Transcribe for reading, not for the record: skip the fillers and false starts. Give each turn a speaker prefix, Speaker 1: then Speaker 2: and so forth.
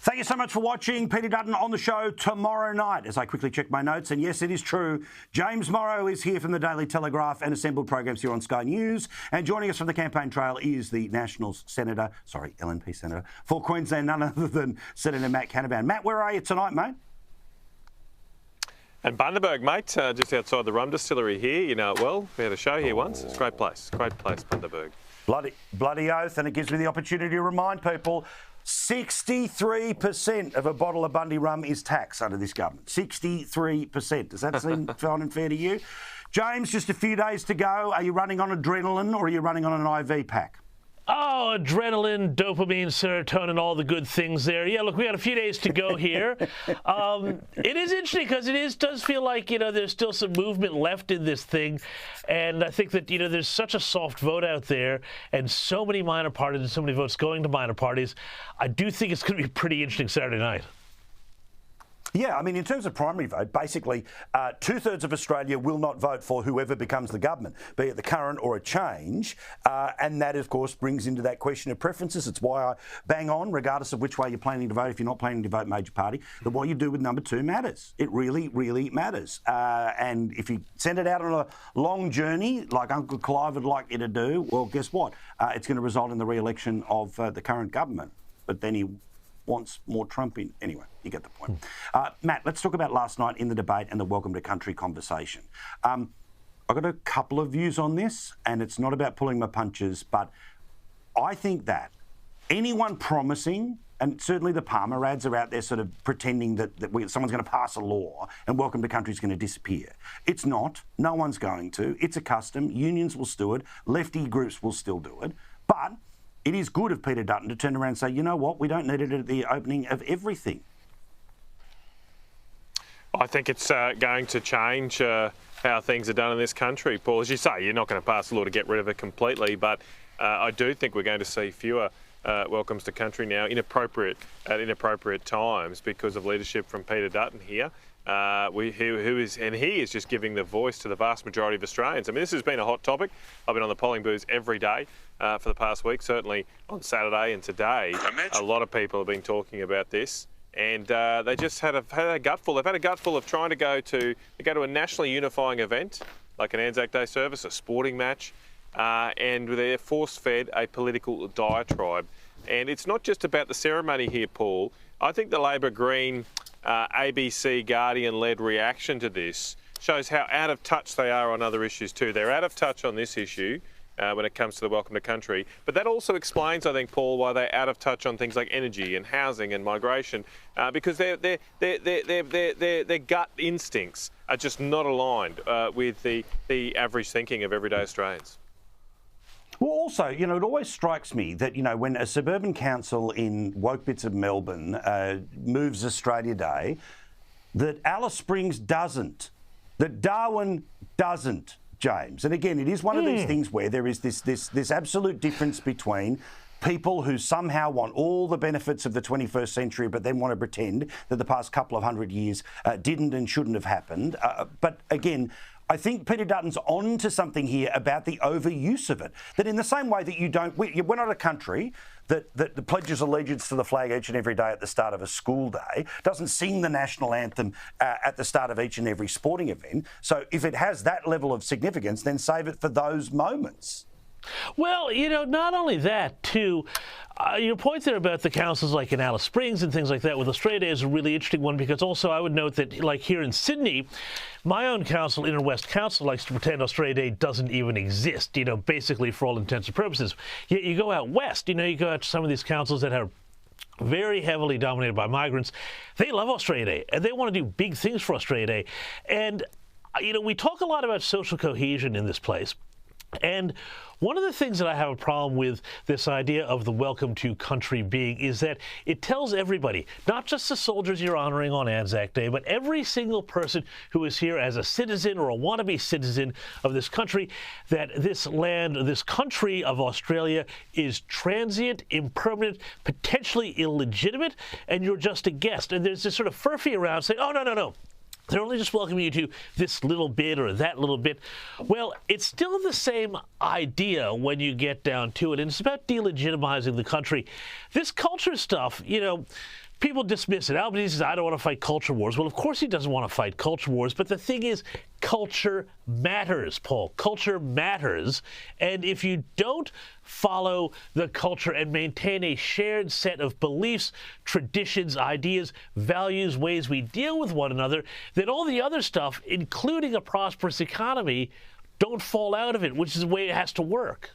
Speaker 1: Thank you so much for watching. Peter Dutton on the show tomorrow night as I quickly check my notes. And yes, it is true. James Morrow is here from the Daily Telegraph and assembled programs here on Sky News. And joining us from the campaign trail is the LNP Senator for Queensland, none other than Senator Matt Canavan. Matt, where are you tonight, mate?
Speaker 2: And Bundaberg, mate, just outside the rum distillery here. You know it well. We had a show here once. It's a great place, Bundaberg.
Speaker 1: Bloody oath, and it gives me the opportunity to remind people 63% of a bottle of Bundy rum is tax under this government. 63%. Does that seem fine and fair to you? James, just a few days to go. Are you running on adrenaline or are you running on an IV pack?
Speaker 3: Oh, adrenaline, dopamine, serotonin, all the good things there. Yeah, look, we got a few days to go here. It is interesting because does feel like, there's still some movement left in this thing. And I think that, there's such a soft vote out there and so many minor parties and so many votes going to minor parties. I do think it's going to be pretty interesting Saturday night.
Speaker 1: Yeah, I mean, in terms of primary vote, basically 2/3 of Australia will not vote for whoever becomes the government, be it the current or a change. And that, of course, brings into that question of preferences. It's why I bang on, regardless of which way you're planning to vote, if you're not planning to vote major party, that what you do with number 2 matters. It really, really matters. And if you send it out on a long journey, like Uncle Clive would like you to do, well, guess what? It's going to result in the re-election of the current government. But then he wants more Trump in. Anyway, you get the point. Matt, let's talk about last night in the debate and the Welcome to Country conversation. I've got a couple of views on this, and it's not about pulling my punches, but I think that anyone promising, and certainly the Palmer ads are out there sort of pretending that someone's going to pass a law and Welcome to Country is going to disappear. It's not. No one's going to. It's a custom. Unions will do it. Lefty groups will still do it. But it is good of Peter Dutton to turn around and say, you know what, we don't need it at the opening of everything.
Speaker 2: I think it's going to change how things are done in this country, Paul. As you say, you're not going to pass a law to get rid of it completely, but I do think we're going to see fewer welcomes to country now at inappropriate times because of leadership from Peter Dutton here. He is just giving the voice to the vast majority of Australians. I mean, this has been a hot topic. I've been on the polling booths every day for the past week, certainly on Saturday and today. A lot of people have been talking about this, and they just had a gutful. They've had a gutful of trying to go to a nationally unifying event like an Anzac Day service, a sporting match, and they're force-fed a political diatribe. And it's not just about the ceremony here, Paul. I think the Labor Green ABC Guardian-led reaction to this shows how out of touch they are on other issues too. They're out of touch on this issue when it comes to the Welcome to Country. But that also explains, I think, Paul, why they're out of touch on things like energy and housing and migration, because their gut instincts are just not aligned with the average thinking of everyday Australians.
Speaker 1: Well, also, it always strikes me that, when a suburban council in woke bits of Melbourne moves Australia Day, that Alice Springs doesn't, that Darwin doesn't, James. And again, it is one of these things where there is this absolute difference between people who somehow want all the benefits of the 21st century but then want to pretend that the past couple of hundred years didn't and shouldn't have happened. But again, I think Peter Dutton's on to something here about the overuse of it. That in the same way that we're not a country that pledges allegiance to the flag each and every day at the start of a school day, doesn't sing the national anthem at the start of each and every sporting event. So if it has that level of significance, then save it for those moments.
Speaker 3: Well, not only that, too, your point there about the councils like in Alice Springs and things like that with Australia Day is a really interesting one, because also I would note that, like here in Sydney, my own council, Inner West Council, likes to pretend Australia Day doesn't even exist, basically for all intents and purposes. Yet you go out west, you go out to some of these councils that are very heavily dominated by migrants. They love Australia Day, and they want to do big things for Australia Day. And, we talk a lot about social cohesion in this place. And one of the things that I have a problem with this idea of the Welcome to Country being is that it tells everybody, not just the soldiers you're honoring on Anzac Day, but every single person who is here as a citizen or a wannabe citizen of this country, that this land, this country of Australia is transient, impermanent, potentially illegitimate, and you're just a guest. And there's this sort of furphy around saying, oh, no. They're only just welcoming you to this little bit or that little bit. Well, it's still the same idea when you get down to it, and it's about delegitimizing the country. This culture stuff, people dismiss it. Albanese says, I don't want to fight culture wars. Well, of course he doesn't want to fight culture wars, but the thing is, culture matters, Paul. Culture matters. And if you don't follow the culture and maintain a shared set of beliefs, traditions, ideas, values, ways we deal with one another, then all the other stuff, including a prosperous economy, don't fall out of it, which is the way it has to work.